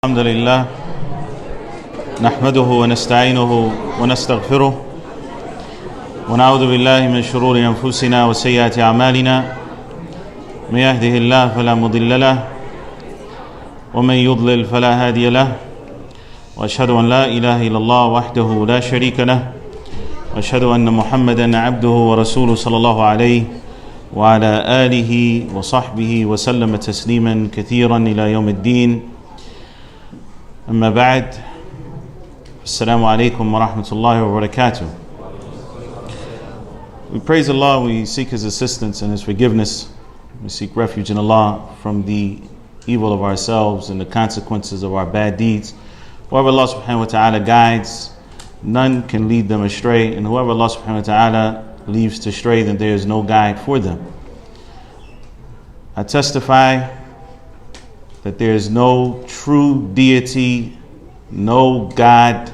الحمد لله نحمده ونستعينه ونستغفره ونعوذ بالله من شرور أنفسنا وسيئات أعمالنا من يهده الله فلا مضل له ومن يضلل فلا هادي له وأشهد أن لا إله إلا الله وحده لا شريك له وأشهد أن محمدا عبده ورسوله صلى الله عليه وعلى آله وصحبه وسلم تسليما كثيرا إلى يوم الدين. أما بعد، Assalamu alaikum wa rahmatullahi wa barakatuh. We praise Allah, we seek His assistance and His forgiveness. We seek refuge in Allah from the evil of ourselves and the consequences of our bad deeds. Whoever Allah subhanahu wa ta'ala guides, none can lead them astray. And whoever Allah subhanahu wa ta'ala leaves to stray, then there is no guide for them. I testify that there is no true deity, no God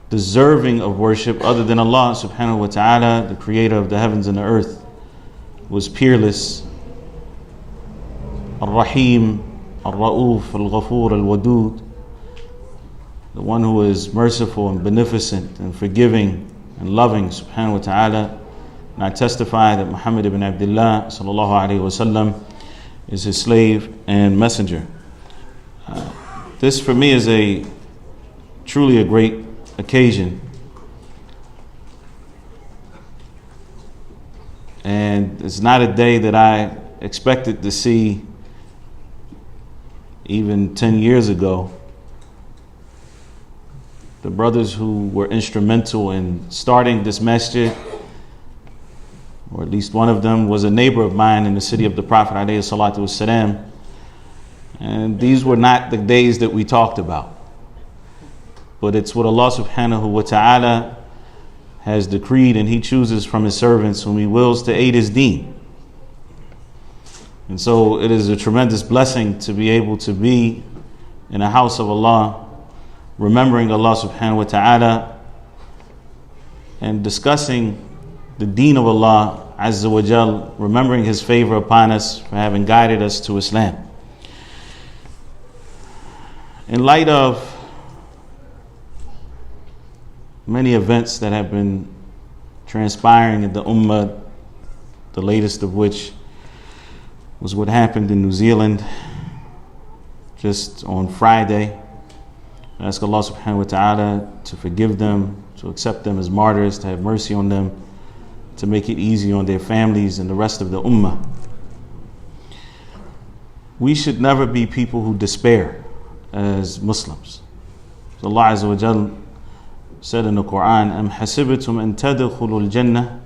deserving of worship other than Allah subhanahu wa ta'ala, the creator of the heavens and the earth, who is peerless, Ar-Rahim, Ar-Ra'uf, Al-Ghafur, Al-Wadud, the one who is merciful and beneficent and forgiving and loving subhanahu wa ta'ala. And I testify that Muhammad ibn Abdullah sallallahu alayhi wa sallam is his slave and messenger. This for me is truly a great occasion, and it's not a day that I expected to see even 10 years ago. The brothers who were instrumental in starting this masjid, or at least one of them, was a neighbor of mine in the city of the Prophet alayhi salatu wassalam. And these were not the days that we talked about. But it's what Allah subhanahu wa ta'ala has decreed, and He chooses from His servants whom He wills to aid His deen. And so it is a tremendous blessing to be able to be in a house of Allah, remembering Allah subhanahu wa ta'ala and discussing the deen of Allah Azza wa Jal, remembering His favor upon us for having guided us to Islam. In light of many events that have been transpiring in the Ummah, the latest of which was what happened in New Zealand just on Friday, I ask Allah subhanahu wa ta'ala to forgive them, to accept them as martyrs, to have mercy on them, to make it easy on their families and the rest of the Ummah. We should never be people who despair as Muslims. So Allah Azza wa Jal said in the Quran, أَمْ حَسِبْتُمْ أَن تَدْخُلُوا الْجَنَّةَ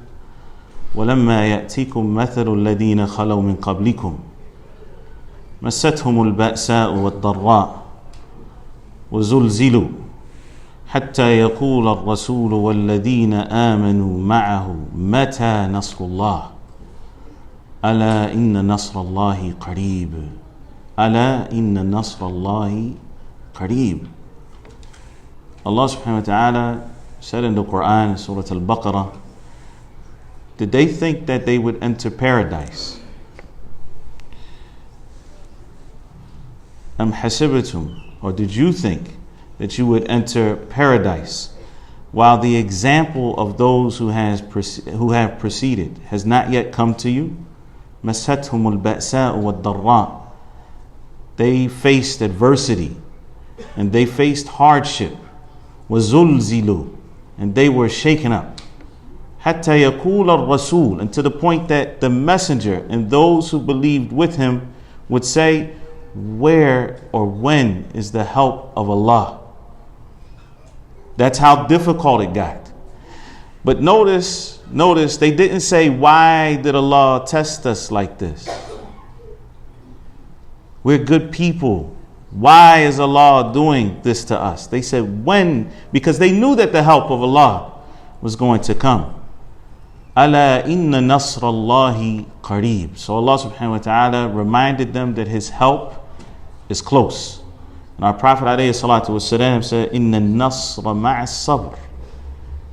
وَلَمَّا يَأْتِكُمْ مَثَلُ الَّذِينَ خَلَوْا مِنْ قَبْلِكُمْ مَسَّتْهُمُ الْبَأْسَاءُ وَالضَّرَّاءُ وَزُلْزِلُوا حتى يقول الرسول والذين آمنوا معه متى نصر الله ألا إن نصر الله قريب ألا إن نصر الله قريب. Allah subhanahu wa ta'ala said in the Quran, Surah Al-Baqarah, did they think that they would enter paradise? أم حسبتم, or did you think that you would enter paradise while the example of those who have preceded has not yet come to you? مَسَّتْهُمُ الْبَأْسَاءُ وَالضَّرَّاءُ. They faced adversity and they faced hardship. وَزُلْزِلُوا, and they were shaken up. حَتَّى يَقُولَ الرَّسُولُ, and to the point that the messenger and those who believed with him would say, where or when is the help of Allah? That's how difficult it got. But notice, they didn't say, why did Allah test us like this? We're good people. Why is Allah doing this to us? They said, when? Because they knew that the help of Allah was going to come. Ala inna nasr Allahi qareeb. So Allah subhanahu wa ta'ala reminded them that His help is close. And our Prophet alayhi salatu wasalam said, inna nasra ma'as sabr.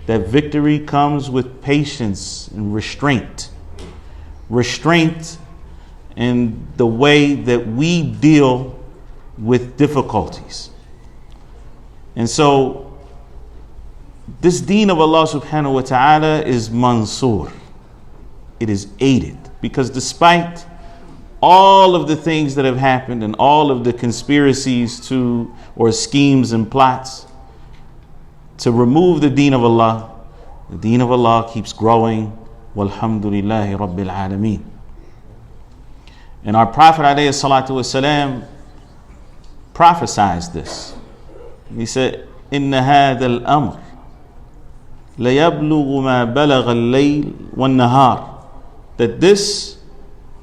That victory comes with patience and restraint. Restraint in the way that we deal with difficulties. And so this deen of Allah subhanahu wa ta'ala is mansur. It is aided, because despite all of the things that have happened and all of the conspiracies or schemes and plots to remove the deen of Allah keeps growing. Walhamdulillahi Rabbil Alameen. And our Prophet alayhi salatu wasalam prophesied this. He said, Inna hadha al-amr layablughu ma balagha al-layl wan-nahar. That this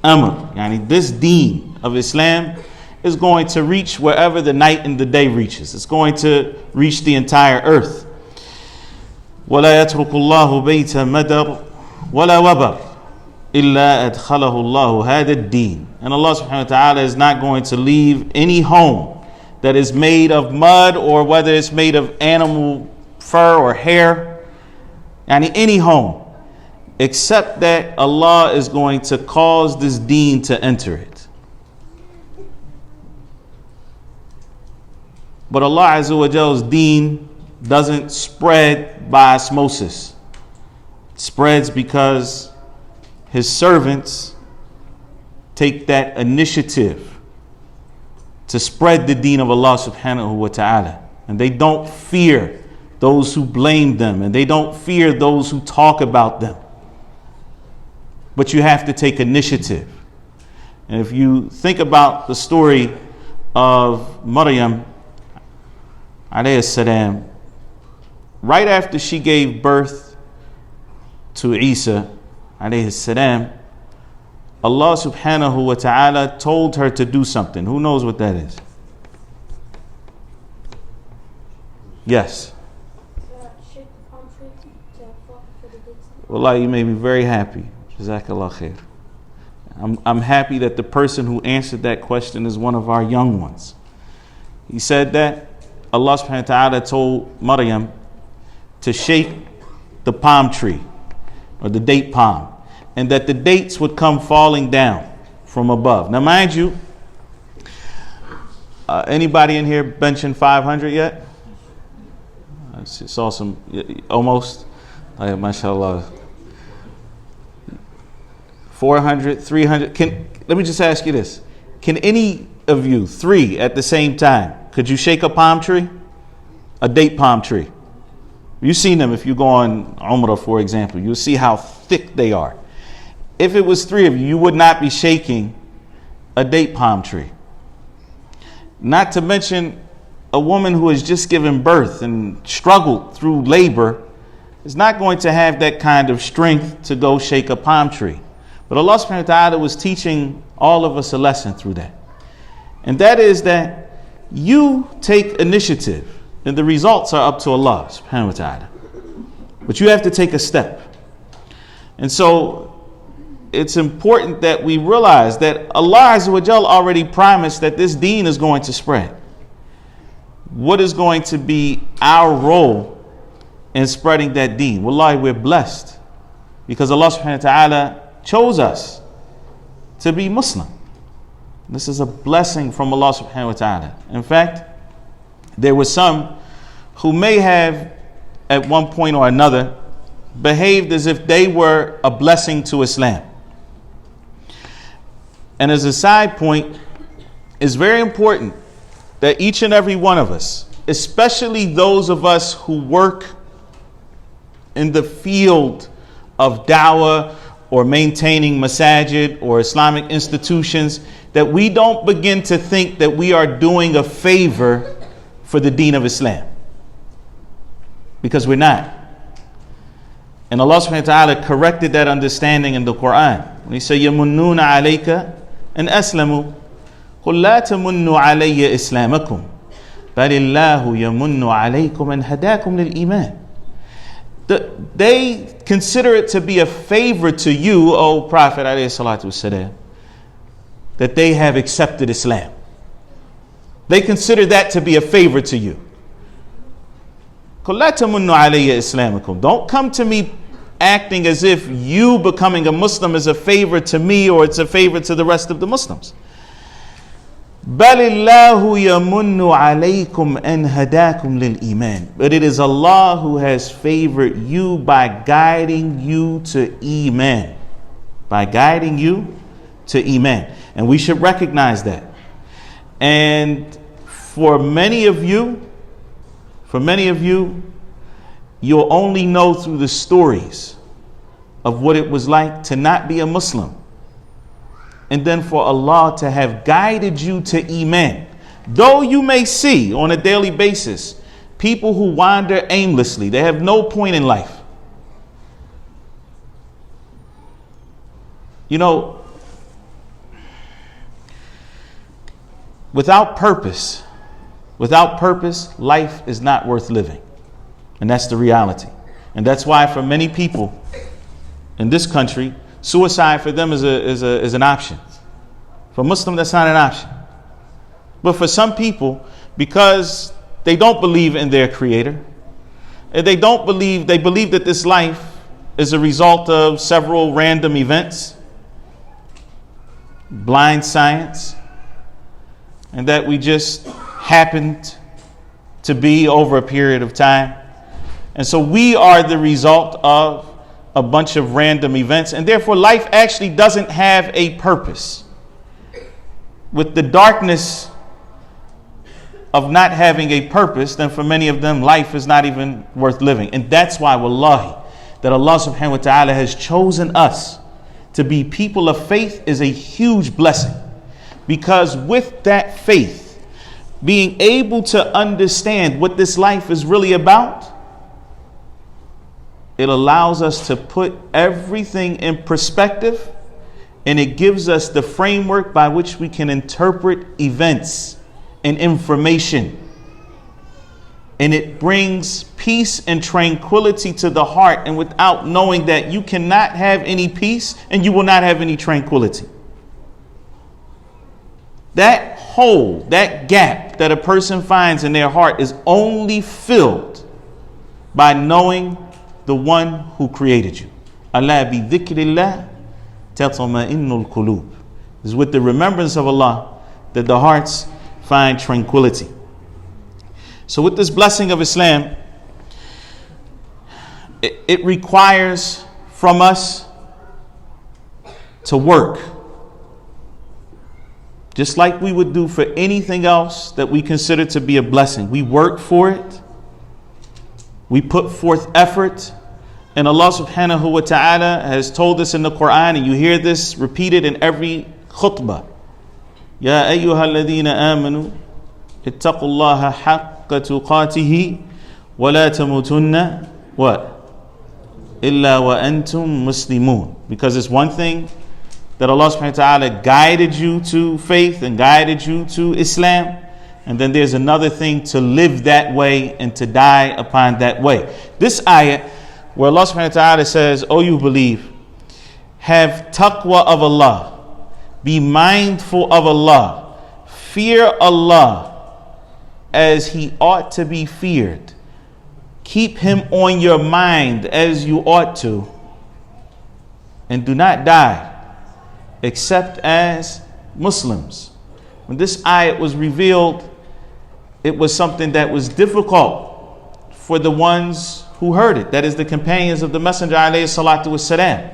amr, yani this deen of Islam, is going to reach wherever the night and the day reaches. It's going to reach the entire earth. وَلَا يَتْرُكُ اللَّهُ بَيْتَ مَدَرٍ وَلَا وَبَرٍ إِلَّا أَدْخَلَهُ اللَّهُ هَذَا الدِّينَ. And Allah subhanahu wa ta'ala is not going to leave any home that is made of mud, or whether it's made of animal fur or hair, any home, except that Allah is going to cause this deen to enter it. But Allah Azza wa Jall's deen doesn't spread by osmosis. It spreads because His servants take that initiative to spread the deen of Allah subhanahu wa ta'ala. And they don't fear those who blame them, and they don't fear those who talk about them. But you have to take initiative. And if you think about the story of Maryam alayhi salam, right after she gave birth to Isa alayhi salam, Allah subhanahu wa ta'ala told her to do something. Who knows what that is? Yes. Shake the palm tree to fall for the dates. Wallah, you made me very happy. Jazakallah khair. I'm happy that the person who answered that question is one of our young ones. He said that Allah subhanahu wa ta'ala told Maryam to shake the palm tree, or the date palm, and that the dates would come falling down from above. Now mind you, anybody in here benching 500 yet? I saw some, almost, mashallah. 400, 300. Let me just ask you this. Can any of you, three at the same time, could you shake a palm tree? A date palm tree. You've seen them if you go on Umrah, for example. You'll see how thick they are. If it was three of you, you would not be shaking a date palm tree. Not to mention a woman who has just given birth and struggled through labor is not going to have that kind of strength to go shake a palm tree. But Allah subhanahu wa ta'ala was teaching all of us a lesson through that. And that is that you take initiative, and the results are up to Allah subhanahu wa ta'ala. But you have to take a step. And so it's important that we realize that Allah Azza wa Jal already promised that this deen is going to spread. What is going to be our role in spreading that deen? Wallahi, we're blessed because Allah subhanahu wa ta'ala chose us to be Muslim. This is a blessing from Allah subhanahu wa ta'ala. In fact, there were some who may have at one point or another behaved as if they were a blessing to Islam. And as a side point, it's very important that each and every one of us, especially those of us who work in the field of da'wah or maintaining masajid or Islamic institutions, that we don't begin to think that we are doing a favor for the deen of Islam. Because we're not. And Allah subhanahu wa ta'ala corrected that understanding in the Quran. When He said, يَمُنُّونَ عَلَيْكَ أَنْ أَسْلَمُوا قُلْ لَا تَمُنُّوا عَلَيَّ إِسْلَامَكُمْ بَلِ اللَّهُ يَمُنُّ عَلَيْكُمْ أَنْ هَدَاكُمْ لِلْإِيمَانِ. They consider it to be a favor to you, O Prophet alayhi salatu wasalam, that they have accepted Islam. They consider that to be a favor to you. Don't come to me acting as if you becoming a Muslim is a favor to me or it's a favor to the rest of the Muslims. بَلِ اللَّهُ يَمُنُّ عَلَيْكُمْ أَنْ هَدَاكُمْ لِلْإِيمَانِ. But it is Allah who has favored you by guiding you to Iman. By guiding you to Iman. And we should recognize that. And for many of you, you'll only know through the stories of what it was like to not be a Muslim. And then for Allah to have guided you to Iman. Though you may see on a daily basis people who wander aimlessly, they have no point in life. You know, without purpose, life is not worth living. And that's the reality. And that's why for many people in this country, suicide for them is an option. For Muslims, that's not an option. But for some people, because they don't believe in their creator, and they believe that this life is a result of several random events, blind science, and that we just happened to be over a period of time. And so we are the result of a bunch of random events, and therefore life actually doesn't have a purpose. With the darkness of not having a purpose, then for many of them life is not even worth living. And that's why, wallahi, that Allah subhanahu wa ta'ala has chosen us to be people of faith is a huge blessing. Because with that faith, being able to understand what this life is really about, it allows us to put everything in perspective, and it gives us the framework by which we can interpret events and information. And it brings peace and tranquility to the heart, and without knowing that you cannot have any peace and you will not have any tranquility. That hole, that gap that a person finds in their heart is only filled by knowing the one who created you. Allah bi dhikrillah tatma'innul qulub. It is with the remembrance of Allah that the hearts find tranquility. So with this blessing of Islam, it requires from us to work. Just like we would do for anything else that we consider to be a blessing. We work for it. We put forth effort. And Allah subhanahu wa ta'ala has told us in the Quran, and you hear this repeated in every khutbah. Ya ayyuha alladhina amanu ittaqullaha haqqa tuqatihi wa la tamutunna what? Illa wa antum muslimun. Because it's one thing that Allah subhanahu wa ta'ala guided you to faith and guided you to Islam. And then there's another thing to live that way and to die upon that way. This ayah where Allah subhanahu wa ta'ala says, "Oh, you believe, have taqwa of Allah, be mindful of Allah, fear Allah as He ought to be feared, keep Him on your mind as you ought to, and do not die except as Muslims." When this ayat was revealed, it was something that was difficult for the ones who heard it, that is the companions of the Messenger alayhi salatu wassalam.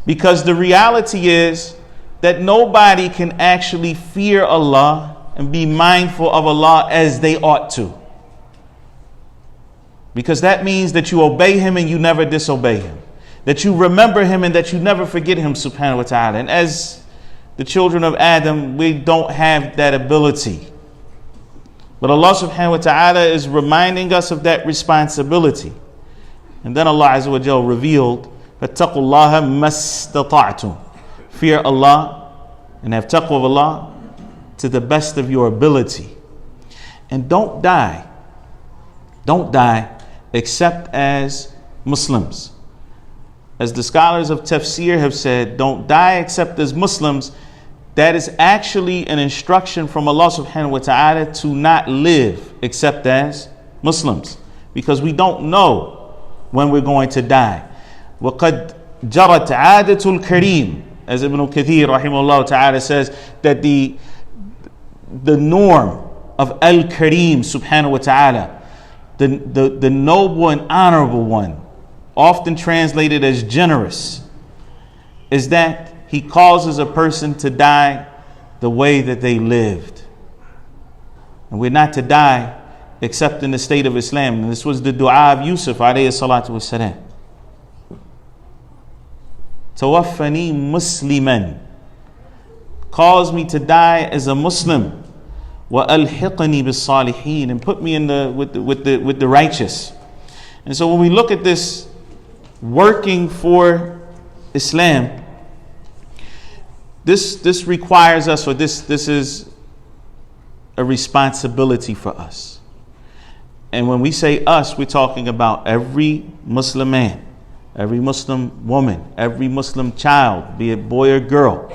Because the reality is that nobody can actually fear Allah and be mindful of Allah as they ought to. Because that means that you obey Him and you never disobey Him. That you remember Him and that you never forget Him subhanahu wa ta'ala. And as the children of Adam, we don't have that ability. But Allah subhanahu wa ta'ala is reminding us of that responsibility. And then Allah Azza wa Jal revealed, فَاتَّقُوا اللَّهَ مَسْتَطَعْتُمْ. Fear Allah and have taqwa of Allah to the best of your ability. And don't die except as Muslims. As the scholars of tafsir have said, don't die except as Muslims. That is actually an instruction from Allah subhanahu wa ta'ala to not live except as Muslims. Because we don't know when we're going to die. وَقَدْ جَرَتْ عَادَةُ الْكَرِيمِ. As Ibn Kathir rahimahullah ta'ala says, that the the norm of Al-Kareem subhanahu wa ta'ala, the noble and honorable one, often translated as generous, is that he causes a person to die the way that they lived. And we're not to die except in the state of Islam. And this was the dua of Yusuf alayhi salatu wassalam. Tawaffani musliman. Cause me to die as a Muslim. Wa alhiqni bis salihin, and put me in with the righteous. And so when we look at this working for Islam, this requires us, or this is a responsibility for us. And when we say us, we're talking about every Muslim man, every Muslim woman, every Muslim child, be it boy or girl.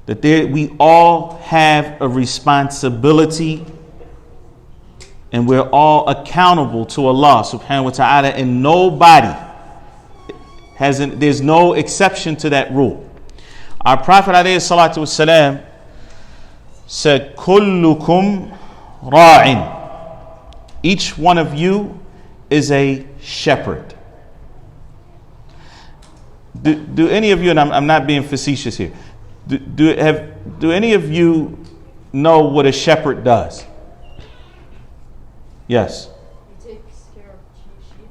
That we all have a responsibility, and we're all accountable to Allah subhanahu wa ta'ala, and there's no exception to that rule. Our Prophet alayhi salatu wasalam said, Kullukum ra'in. Each one of you is a shepherd. Do any of you, and I'm not being facetious here, do any of you know what a shepherd does? Yes. He takes care of sheep.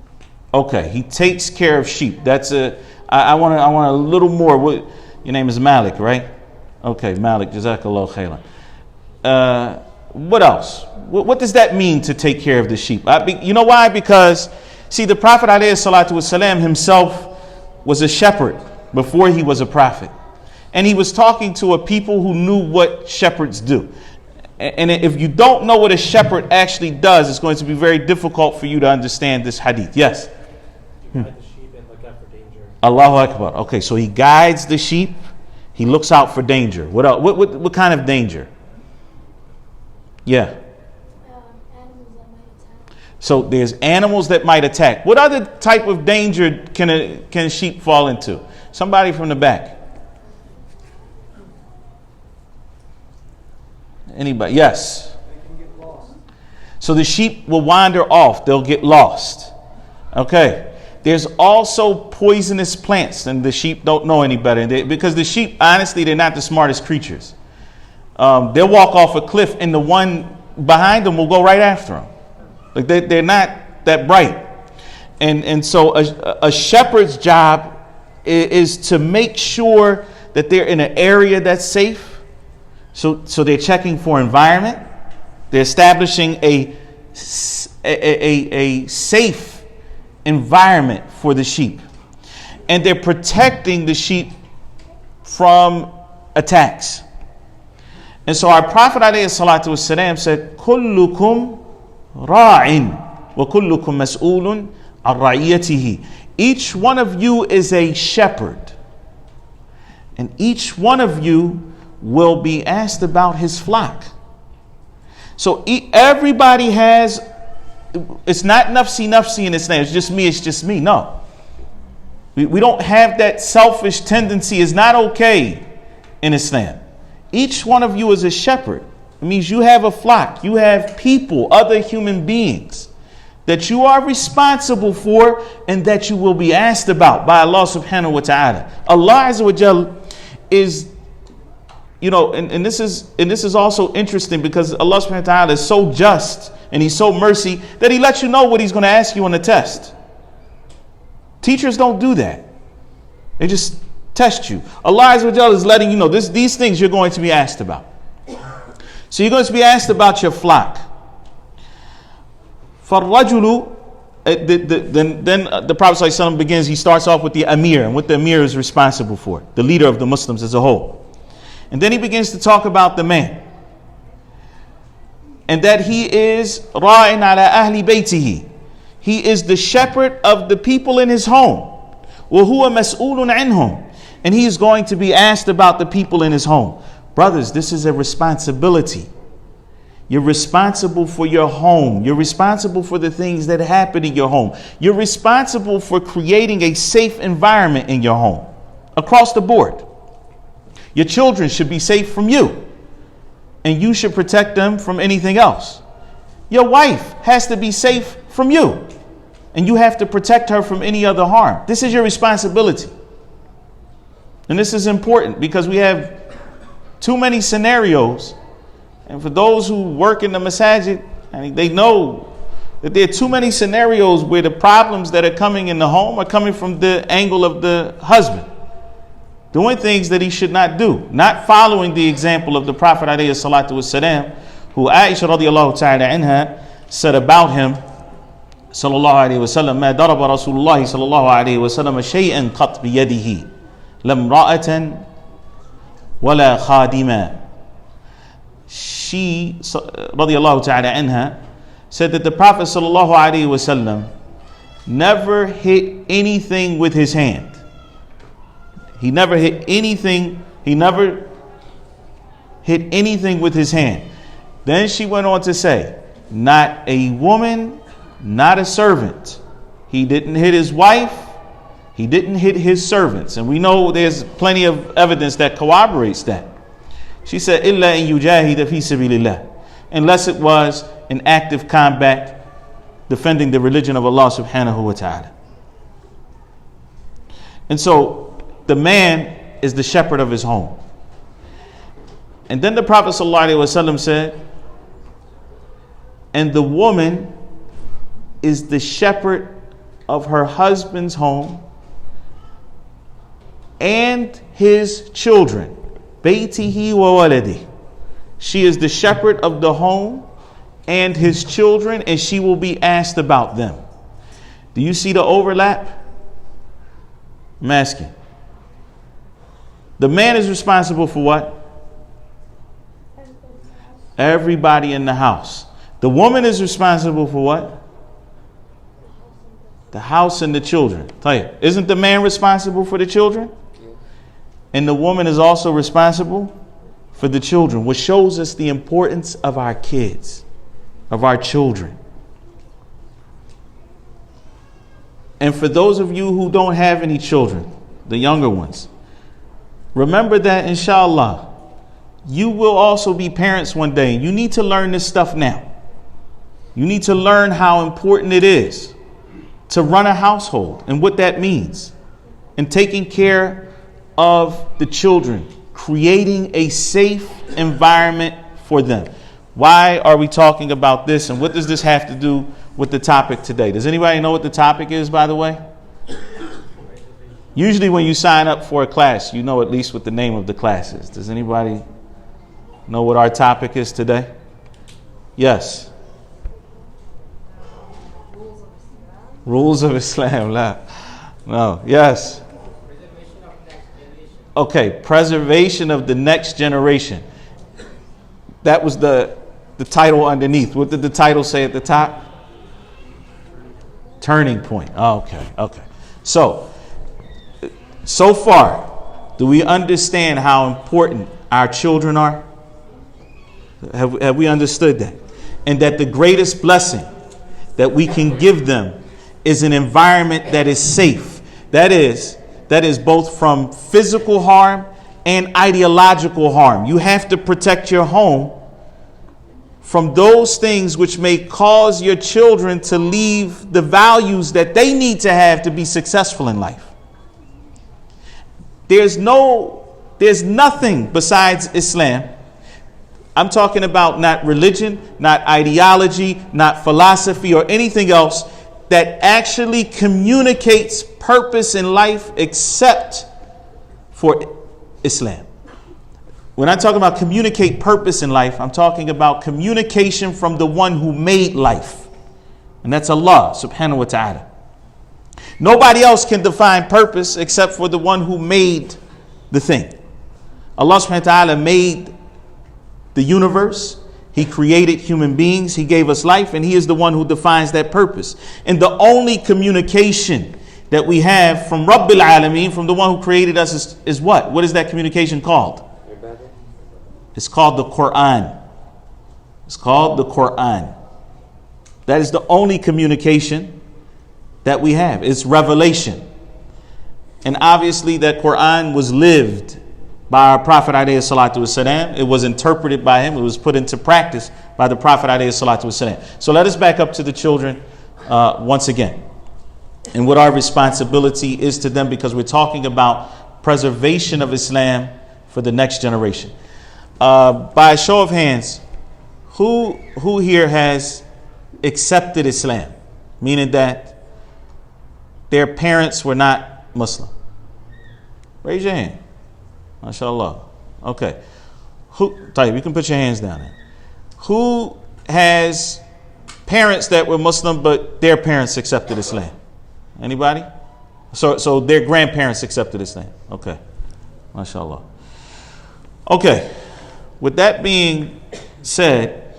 Okay, he takes care of sheep. I want a little more. Your name is Malik, right? Okay, Malik, jazakallah khairan. What else? What does that mean, to take care of the sheep? You know why? Because, see, the Prophet alayhi salatu wasalam himself was a shepherd before he was a prophet. And he was talking to a people who knew what shepherds do. And if you don't know what a shepherd actually does, it's going to be very difficult for you to understand this hadith. Yes? You guide the sheep and look out for danger. Allahu Akbar. Okay, so he guides the sheep. He looks out for danger. What else? What kind of danger? Yeah. Animals that might attack. So there's animals that might attack. What other type of danger can sheep fall into? Somebody from the back. Anybody? Yes. They can get lost. So the sheep will wander off. They'll get lost. Okay. There's also poisonous plants, and the sheep don't know any better. Because the sheep, honestly, they're not the smartest creatures. They'll walk off a cliff, and the one behind them will go right after them. Like they're not that bright. And so a shepherd's job is to make sure that they're in an area that's safe. So they're checking for environment. They're establishing a safe environment for the sheep. And they're protecting the sheep from attacks. And so our Prophet alayhi salatu wasalam said, Kullukum ra'in wa kullukum mas'ulun an ra'iyatihi. Each one of you is a shepherd, and each one of you will be asked about his flock. So everybody has, it's not nafsi in Islam, it's just me. No. We don't have that selfish tendency. It's not okay in Islam. Each one of you is a shepherd. It means you have a flock. You have people, other human beings that you are responsible for and that you will be asked about by Allah subhanahu wa ta'ala. Allah Azza wa Jal is, and this is also interesting, because Allah subhanahu wa ta'ala is so just and he's so mercy that he lets you know what he's going to ask you on the test. Teachers don't do that. They just test you. Allah Azza wa Jal is letting you know these things you're going to be asked about. So you're going to be asked about your flock. فَالرَّجُلُ Then the Prophet ﷺ begins, he starts off with the Amir and what the Amir is responsible for, the leader of the Muslims as a whole. And then he begins to talk about the man. And that he is ra'in ala ahli baytihi. He is the shepherd of the people in his home. وَهُوَ مَسْئُولٌ عَنْهُمْ. And he is going to be asked about the people in his home. Brothers, this is a responsibility. You're responsible for your home. You're responsible for the things that happen in your home. You're responsible for creating a safe environment in your home across the board. Your children should be safe from you. and you should protect them from anything else. Your wife has to be safe from you, and you have to protect her from any other harm. This is your responsibility. And this is important because we have too many scenarios. And for those who work in the masajid, they know that there are too many scenarios where the problems that are coming in the home are coming from the angle of the husband doing things that he should not do, not following the example of the Prophet alayhi salatu wasalam, who Aisha radiallahu ta'ala anha said about him, sallallahu alayhi wasallam, ما ضرب رسول الله صلى الله عليه وسلم شيئا قط بيده لم رأة ولا خادما. She radiallahu ta'ala anha said that the Prophet sallallahu alayhi wasallam never hit anything with his hand. He never hit anything. He never hit anything with his hand. Then she went on to say, not a woman, not a servant. He didn't hit his wife. He didn't hit his servants. And we know there's plenty of evidence that corroborates that. She said, إِلَّا إِن يُجَاهِدَ فِي سَبِيلِ اللَّهِ, unless it was an active combat defending the religion of Allah subhanahu wa ta'ala. And so the man is the shepherd of his home. And then the Prophet sallallahu alaihi wasallam said, and the woman is the shepherd of her husband's home and his children. Baytihi wa waladi. She is the shepherd of the home and his children, and she will be asked about them. Do you see the overlap? I'm asking. The man is responsible for what? Everybody in the house. The woman is responsible for what? The house and the children. Tahir, isn't the man responsible for the children? And the woman is also responsible for the children, which shows us the importance of our kids, of our children. And for those of you who don't have any children, the younger ones, remember that inshallah, you will also be parents one day. You need to learn this stuff now. You need to learn how important it is to run a household and what that means, and taking care of the children, creating a safe environment for them. Why are we talking about this, and what does this have to do with the topic today? Does anybody know what the topic is, by the way? Usually when you sign up for a class, you know at least what the name of the class is. Does anybody know what our topic is today? Yes. Rules of Islam. No. Yes. Okay, preservation of the next generation. That was the title underneath. What did the title say at the top? Turning point. Okay. So far, do we understand how important our children are? Have we understood that? And that the greatest blessing that we can give them is an environment that is safe. That is both from physical harm and ideological harm. You have to protect your home from those things which may cause your children to leave the values that they need to have to be successful in life. There's nothing besides Islam. I'm talking about not religion, not ideology, not philosophy or anything else that actually communicates purpose in life except for Islam. When I talk about communicate purpose in life, I'm talking about communication from the one who made life. And that's Allah subhanahu wa ta'ala. Nobody else can define purpose except for the one who made the thing. Allah subhanahu wa ta'ala made the universe. He created human beings. He gave us life, and He is the one who defines that purpose. And the only communication that we have from Rabbil Alameen, from the one who created us, is what? What is that communication called? It's called the Quran. It's called the Quran. That is the only communication that we have. It's revelation. And obviously that Quran was lived by our Prophet alayhi salatu wasalam. It was interpreted by him. It was put into practice by the Prophet alayhi salatu wasalam. So let us back up to the children once again, and what our responsibility is to them, because we're talking about preservation of Islam for the next generation. By a show of hands, who here has accepted Islam, meaning that their parents were not Muslim? Raise your hand. MashaAllah. Okay. Tahir, you can put your hands down there. Who has parents that were Muslim but their parents accepted Islam? Anybody? So their grandparents accepted Islam. Okay. MashaAllah. Okay. With that being said,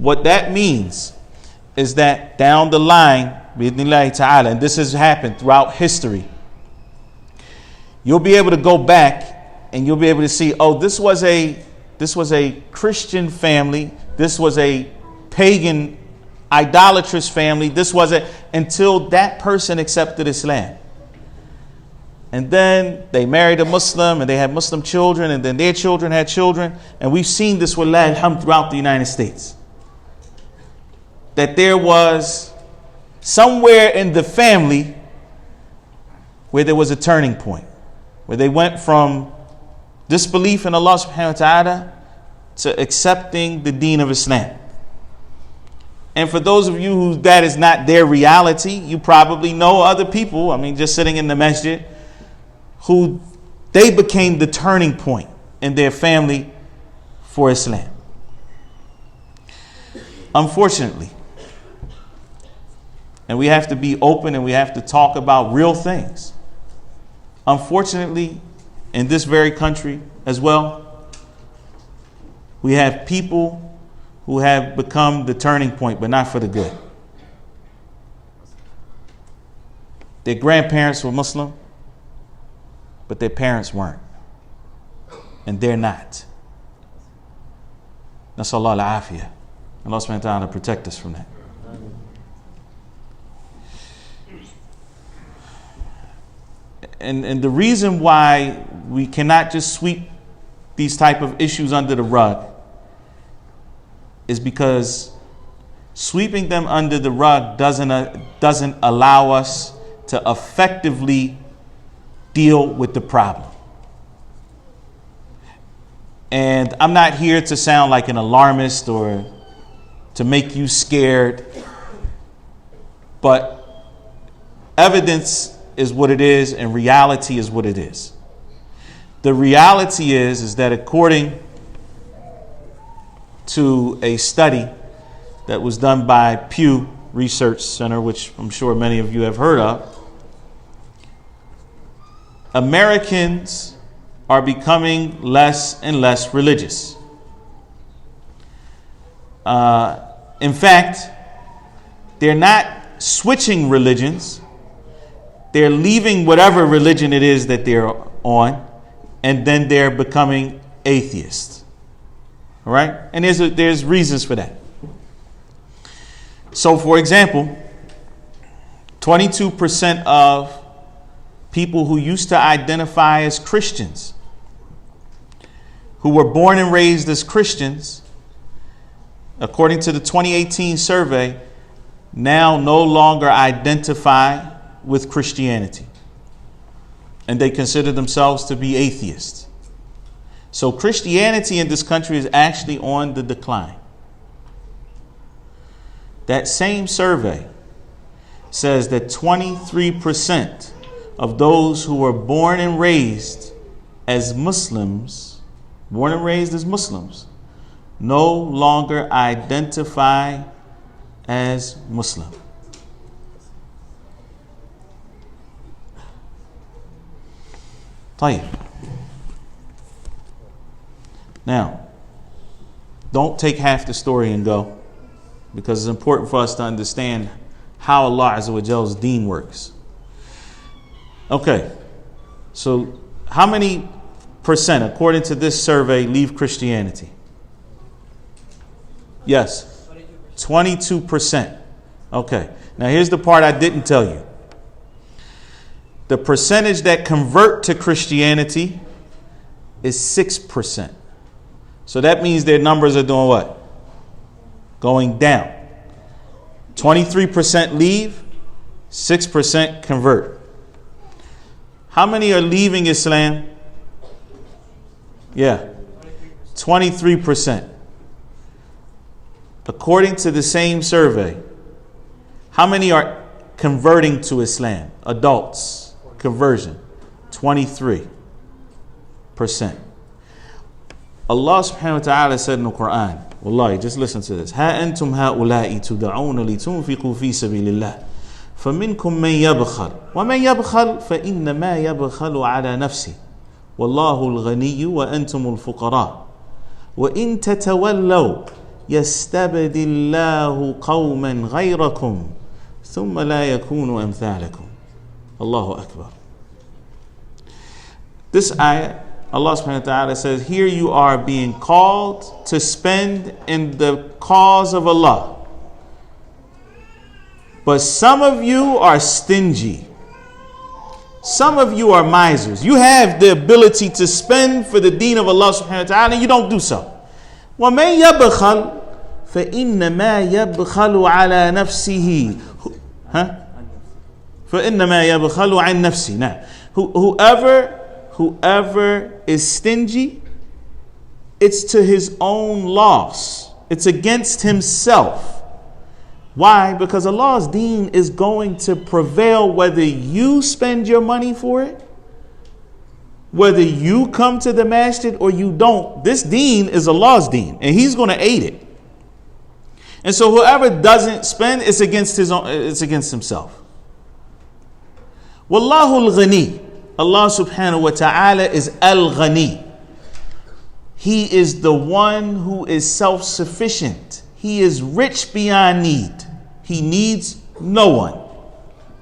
what that means is that down the line, bi'idhnillahi ta'ala, and this has happened throughout history, you'll be able to go back and you'll be able to see, oh, this was a Christian family, this was a pagan, idolatrous family, this wasn't, until that person accepted Islam. And then they married a Muslim and they had Muslim children, and then their children had children. And we've seen this with alhamdulillah throughout the United States. That there was somewhere in the family where there was a turning point, where they went from disbelief in Allah subhanahu wa ta'ala to accepting the deen of Islam. And for those of you who that is not their reality, you probably know other people, just sitting in the masjid, who they became the turning point in their family for Islam. Unfortunately, and we have to be open and we have to talk about real things. Unfortunately, in this very country as well, we have people who have become the turning point, but not for the good. Their grandparents were Muslim, but their parents weren't. And they're not. Nasallahu al-afiyah. Allah subhanahu wa ta'ala protect us from that. And the reason why we cannot just sweep these type of issues under the rug is because sweeping them under the rug doesn't allow us to effectively deal with the problem. And I'm not here to sound like an alarmist or to make you scared, but evidence is what it is and reality is what it is. The reality is that according to a study that was done by Pew Research Center, which I'm sure many of you have heard of, Americans are becoming less and less religious. In fact, they're not switching religions. They're leaving whatever religion it is that they're on, and then they're becoming atheists. All right? And there's reasons for that. So, for example, 22% of people who used to identify as Christians, who were born and raised as Christians, according to the 2018 survey, now no longer identify with Christianity. And they consider themselves to be atheists. So Christianity in this country is actually on the decline. That same survey says that 23% of those who were born and raised as Muslims, no longer identify as Muslim. Tahir. Now, don't take half the story and go, because it's important for us to understand how Allah Azza wa Jal's deen works. Okay, so how many percent, according to this survey, leave Christianity? Yes, 22%. Okay, now here's the part I didn't tell you. The percentage that convert to Christianity is 6%. So that means their numbers are doing what? Going down. 23% leave, 6% convert. How many are leaving Islam? Yeah, 23%. According to the same survey, how many are converting to Islam? Adults, conversion, 23%. Allah subhanahu wa ta'ala said in the Quran, Wallahi, just listen to this. Ha antum ha'ula'i tuda'una li tunfiqu fi sabilillah. فمنكم من يبخل ومن يبخل فإنما يبخل على نفسه والله الغني وأنتم الفقراء وإن تتولوا يستبدل الله قوما غيركم ثم لا يكونوا أمثالكم. Allahu Akbar. This ayah, Allah subhanahu wa ta'ala says, here you are being called to spend in the cause of Allah. But some of you are stingy. Some of you are misers. You have the ability to spend for the deen of Allah subhanahu wa ta'ala and you don't do so. وَمَنْ يَبْخَلْ فَإِنَّمَا يَبْخَلُ عَلَى نَفْسِهِ فَإِنَّمَا يَبْخَلُ عَنْ نَفْسِهِ. Now, whoever is stingy, it's to his own loss. It's against himself. Why? Because Allah's deen is going to prevail whether you spend your money for it, whether you come to the masjid or you don't. This deen is Allah's deen and He's going to aid it. And so whoever doesn't spend, it's against himself. Wallahu al-ghani. Allah subhanahu wa ta'ala is al-ghani. He is the one who is self-sufficient. He is rich beyond need. He needs no one.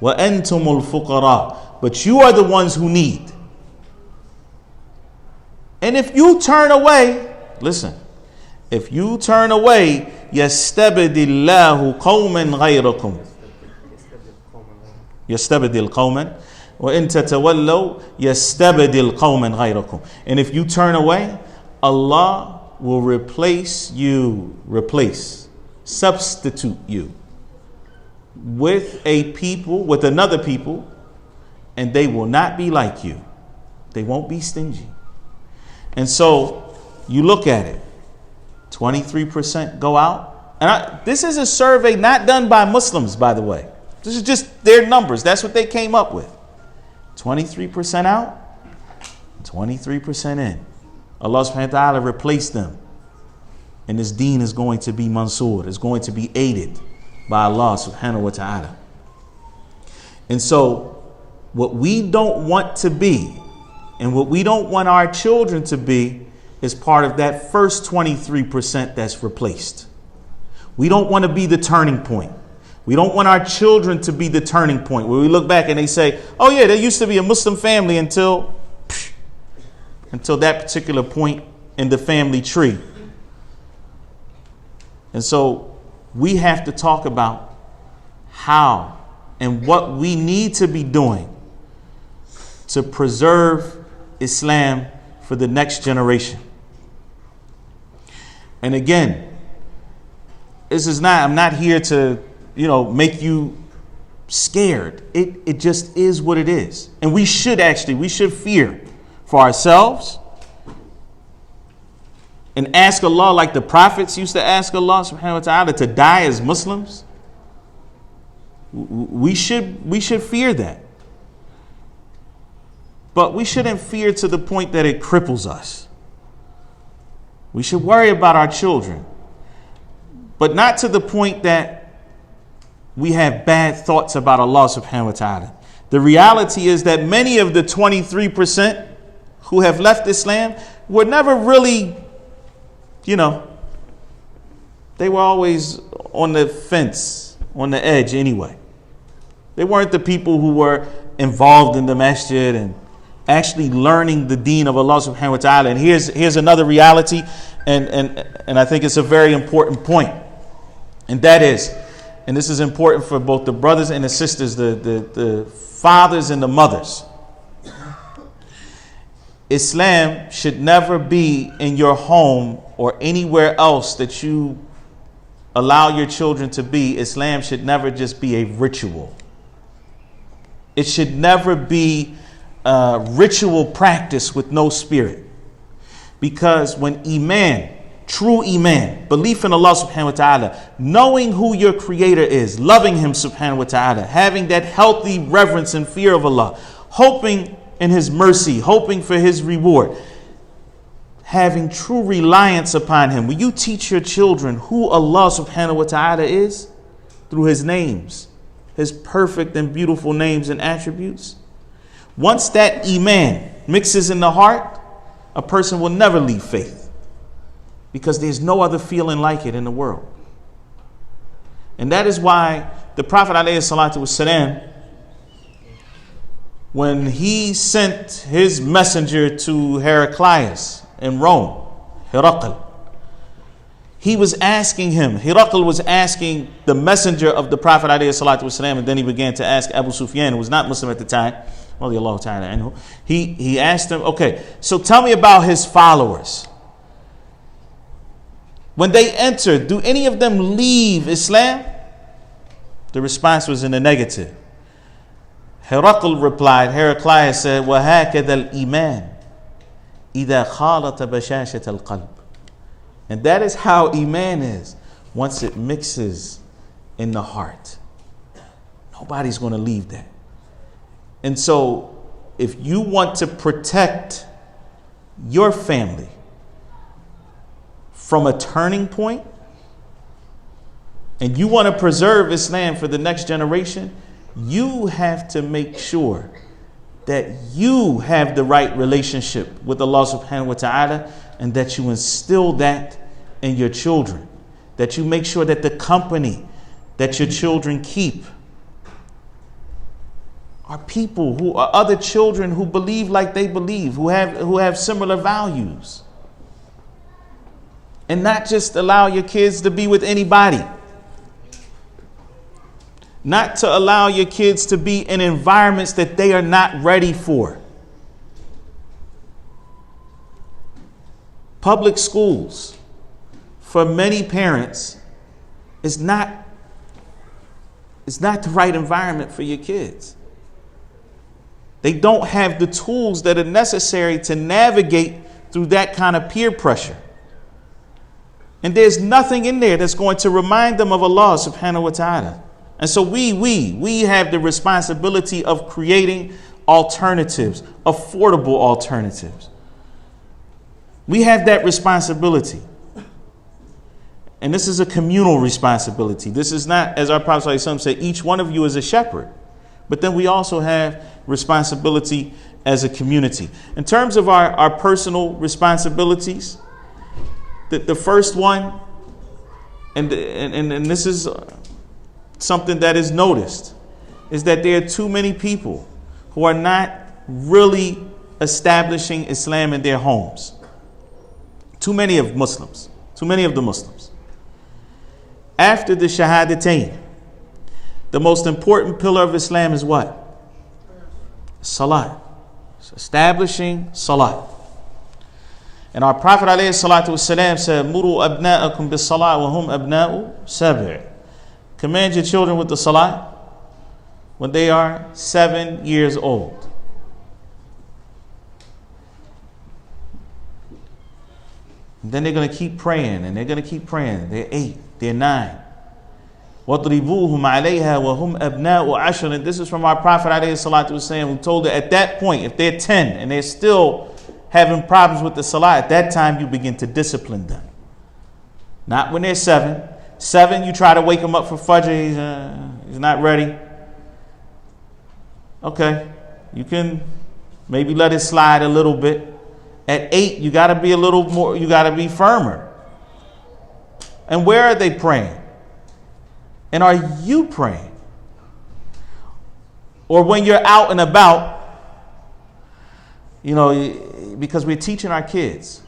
وَأَنْتُمُ الْفُقَرَاء. But you are the ones who need. And if you turn away, listen, if you turn away, يَسْتَبْدِلْ اللَّهُ قَوْمًا غَيْرَكُمْ. يَسْتَبْدِلْ قَوْمًا وَإِن تَتَوَلَّوْا يَسْتَبْدِلْ قَوْمًا غَيْرَكُمْ. And if you turn away, Allah will substitute you with a people, with another people, and they will not be like you. They won't be stingy. And so you look at it, 23% go out. And this is a survey not done by Muslims, by the way. This is just their numbers. That's what they came up with. 23% out, 23% in. Allah subhanahu wa ta'ala replaced them. And this deen is going to be mansur, is going to be aided by Allah subhanahu wa ta'ala. And so what we don't want to be and what we don't want our children to be is part of that first 23% that's replaced. We don't want to be the turning point. We don't want our children to be the turning point where we look back and they say, oh yeah, there used to be a Muslim family until that particular point in the family tree. And so we have to talk about how and what we need to be doing to preserve Islam for the next generation. And again, I'm not here to, make you scared. It just is what it is. And we should fear for ourselves and ask Allah like the prophets used to ask Allah subhanahu wa ta'ala to die as Muslims. We should fear that. But we shouldn't fear to the point that it cripples us. We should worry about our children, but not to the point that we have bad thoughts about Allah subhanahu wa ta'ala. The reality is that many of the 23% who have left Islam were never really, they were always on the fence, on the edge anyway. They weren't the people who were involved in the masjid and actually learning the deen of Allah subhanahu wa ta'ala. And here's another reality, and I think it's a very important point. And that is, and this is important for both the brothers and the sisters, the fathers and the mothers. Islam should never be in your home or anywhere else that you allow your children to be. Islam should never just be a ritual. It should never be a ritual practice with no spirit. Because when Iman, true Iman, belief in Allah subhanahu wa ta'ala, knowing who your creator is, loving him subhanahu wa ta'ala, having that healthy reverence and fear of Allah, hoping in his mercy, hoping for his reward, having true reliance upon him. When you teach your children who Allah subhanahu wa ta'ala is through his names, his perfect and beautiful names and attributes, once that Iman mixes in the heart, a person will never leave faith, because there's no other feeling like it in the world. And that is why the Prophet ﷺ, when he sent his messenger to Heraclius in Rome, Herakl, he was asking him, Herakl was asking the messenger of the Prophet ﷺ, and then he began to ask Abu Sufyan, who was not Muslim at the time, he asked him, okay, so tell me about his followers. When they enter, do any of them leave Islam? The response was in the negative. Herakl replied, Heraclius said, وَهَكَذَا الْإِيمَانِ إِذَا خَالَطَ بَشَاشَةَ الْقَلْبِ. And that is how Iman is once it mixes in the heart. Nobody's going to leave that. And so if you want to protect your family from a turning point, and you want to preserve Islam for the next generation, you have to make sure that you have the right relationship with Allah subhanahu wa ta'ala, and that you instill that in your children. That you make sure that the company that your children keep are people who are other children who believe like they believe, who have similar values. And not just allow your kids to be with anybody. Not to allow your kids to be in environments that they are not ready for. Public schools, for many parents, is not the right environment for your kids. They don't have the tools that are necessary to navigate through that kind of peer pressure. And there's nothing in there that's going to remind them of Allah subhanahu wa ta'ala. And so we have the responsibility of creating alternatives, affordable alternatives. We have that responsibility. And this is a communal responsibility. This is not, as our Prophet ﷺ said, each one of you is a shepherd. But then we also have responsibility as a community. In terms of our personal responsibilities, the first one, and this is something that is noticed, is that there are too many people who are not really establishing Islam in their homes. Too many of the Muslims. After the Shahadatain, the most important pillar of Islam is what? Salat. It's establishing Salat. And our Prophet ﷺ said, Muru abna'akum bis salat wa hum abna'u sab'i. Command your children with the Salat when they are 7 years old. And then they're going to keep praying, and they're going to keep praying. They're 8, they're 9. وَضْرِبُوهُمْ عَلَيْهَا وَهُمْ أَبْنَاءُ عَشْرٍ. And this is from our Prophet ﷺ, who told that at that point, if they're 10 and they're still having problems with the Salah, at that time you begin to discipline them. Not when they're 7. 7, you try to wake him up for Fajr, he's not ready. Okay, you can maybe let it slide a little bit. At 8, you got to be a little more, you got to be firmer. And where are they praying? And are you praying? Or when you're out and about, because we're teaching our kids.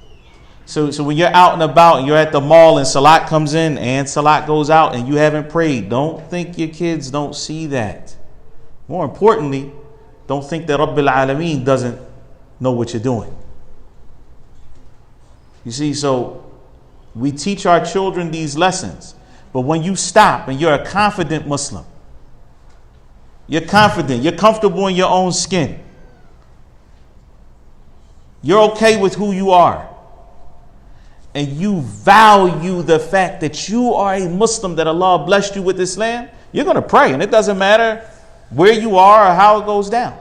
So when you're out and about and you're at the mall and Salat comes in and Salat goes out and you haven't prayed, don't think your kids don't see that. More importantly, don't think that Rabbil Alameen doesn't know what you're doing. You see, so we teach our children these lessons. But when you stop and you're a confident Muslim, you're confident, you're comfortable in your own skin, you're okay with who you are, and you value the fact that you are a Muslim, that Allah blessed you with Islam, you're going to pray. And it doesn't matter where you are or how it goes down.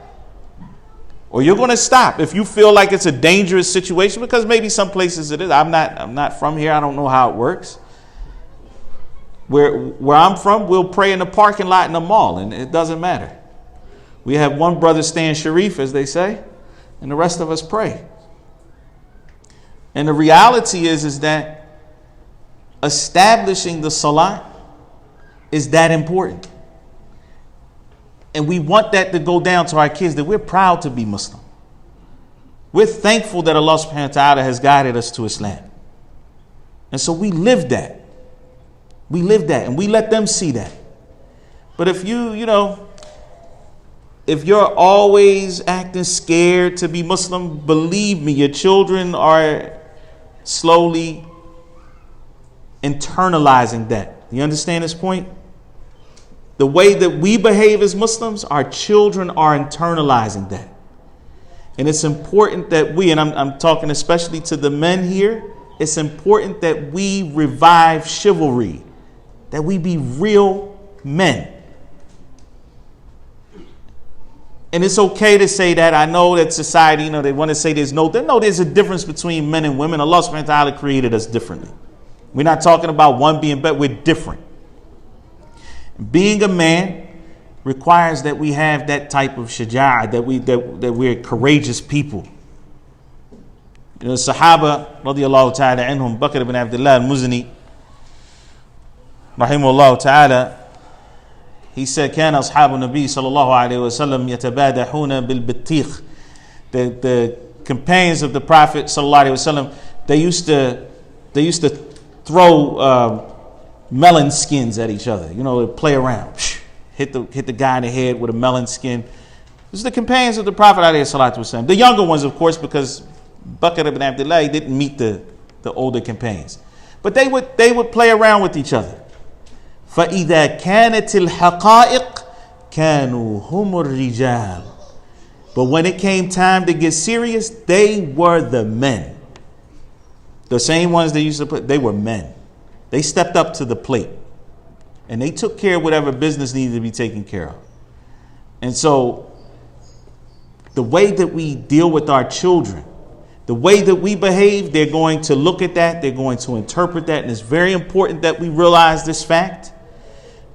Or you're going to stop if you feel like it's a dangerous situation, because maybe some places it is. I'm not from here. I don't know how it works. Where I'm from, we'll pray in the parking lot in the mall, and it doesn't matter. We have one brother stand Sharif, as they say, and the rest of us pray. And the reality is that establishing the Salat is that important. And we want that to go down to our kids, that we're proud to be Muslim. We're thankful that Allah subhanahu wa ta'ala has guided us to Islam. And so we live that. We live that, and we let them see that. But if if you're always acting scared to be Muslim, believe me, your children are slowly internalizing that. You understand this point? The way that we behave as Muslims, our children are internalizing that. And it's important that we, and I'm talking especially to the men here, it's important that we revive chivalry, that we be real men. And it's okay to say that. I know that society, they want to say there's a difference between men and women. Allah subhanahu wa ta'ala created us differently. We're not talking about one being better, we're different. Being a man requires that we have that type of shaja'ah, that we're courageous people. Sahaba radiyallahu ta'ala anhum, Bakr ibn Abdullah al-Muzani rahimahullah ta'ala, he said, كان أصحاب النبي صلى الله عليه وسلم يتبادحون بالبطيخ. The companions of the Prophet sallallahu alaihi wasallam, they used to throw melon skins at each other. They play around, hit the guy in the head with a melon skin. This is the companions of the Prophet alayhi salatu wasallam. The younger ones, of course, because Bakr ibn Abdullah didn't meet the older companions, but they would play around with each other. فَإِذَا كَانَتِ الْحَقَائِقِ كَانُوا هُمُ الرِّجَالِ. But when it came time to get serious, they were the men. The same ones they used to put, they were men. They stepped up to the plate. And they took care of whatever business needed to be taken care of. And so, the way that we deal with our children, the way that we behave, they're going to look at that, they're going to interpret that, and it's very important that we realize this fact,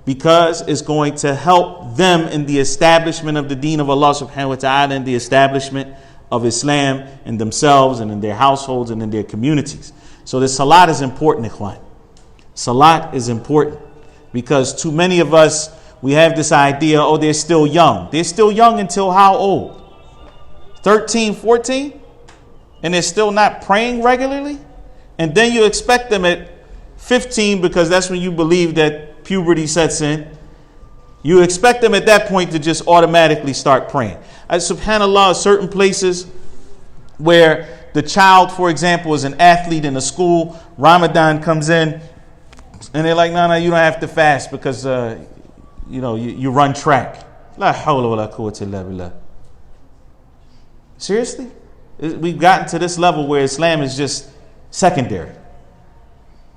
because it's going to help them in the establishment of the deen of Allah subhanahu wa ta'ala, and the establishment of Islam in themselves and in their households and in their communities. So the Salat is important, ikhwan. Salat is important, because too many of us, we have this idea, they're still young. They're still young until how old? 13, 14? And they're still not praying regularly? And then you expect them at 15, because that's when you believe that puberty sets in. You expect them at that point to just automatically start praying. Subhanallah, certain places where the child, for example, is an athlete in a school, Ramadan comes in, and they're like, no, you don't have to fast because, you run track. La hawla wa la quwwata illa billah. Seriously? We've gotten to this level where Islam is just secondary.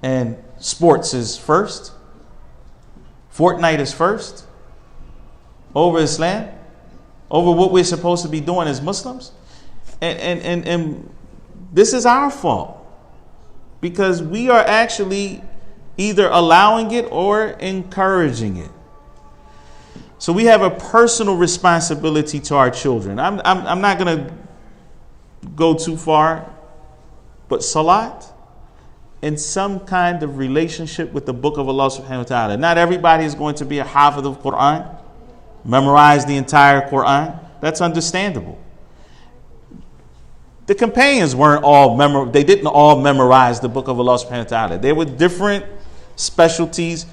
And sports is first. Fortnite is first. Over Islam. Over what we're supposed to be doing as Muslims. And this is our fault. Because we are actually either allowing it or encouraging it. So we have a personal responsibility to our children. I'm not going to go too far, but Salat in some kind of relationship with the book of Allah subhanahu wa ta'ala. Not everybody is going to be a hafiz of Quran, memorize the entire Quran. That's understandable. The companions they didn't all memorize the book of Allah subhanahu wa ta'ala. They were different specialties.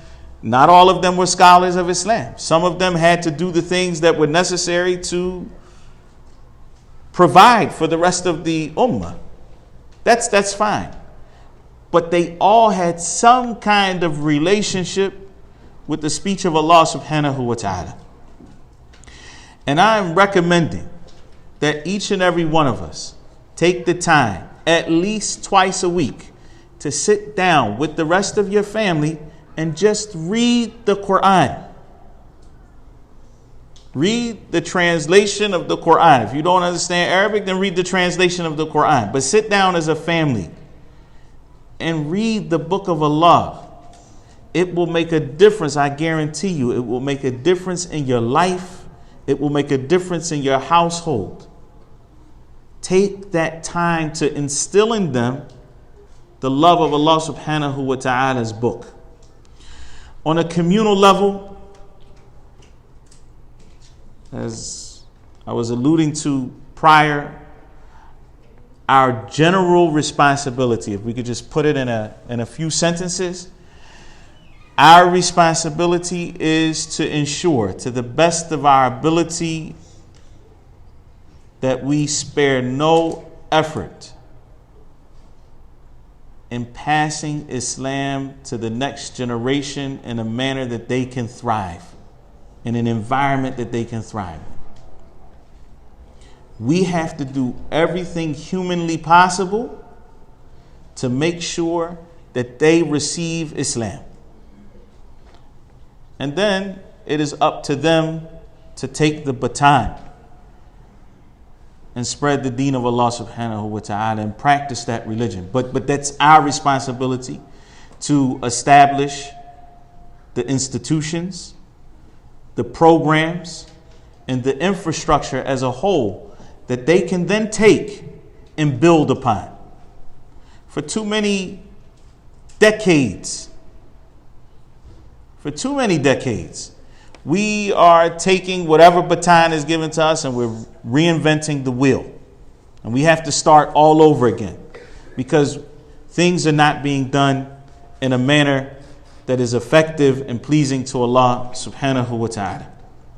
Not all of them were scholars of Islam. Some of them had to do the things that were necessary to provide for the rest of the Ummah. That's fine. but they all had some kind of relationship with the speech of Allah subhanahu wa ta'ala. And I am recommending that each and every one of us take the time, at least twice a week, to sit down with the rest of your family and just read the Quran. Read the translation of the Quran. If you don't understand Arabic, then read the translation of the Quran. But sit down as a family and read the book of Allah. It will make a difference, I guarantee you. It will make a difference in your life. It will make a difference in your household. Take that time to instill in them the love of Allah subhanahu wa ta'ala's book. On a communal level, as I was alluding to prior, our general responsibility, if we could just put it in a few sentences, our responsibility is to ensure, to the best of our ability, that we spare no effort in passing Islam to the next generation in a manner that they can thrive, in an environment that they can thrive in. We have to do everything humanly possible to make sure that they receive Islam. And then it is up to them to take the baton and spread the deen of Allah subhanahu wa ta'ala and practice that religion. But that's our responsibility, to establish the institutions, the programs, and the infrastructure as a whole that they can then take and build upon. For too many decades, we are taking whatever baton is given to us and we're reinventing the wheel. And we have to start all over again because things are not being done in a manner that is effective and pleasing to Allah subhanahu wa ta'ala.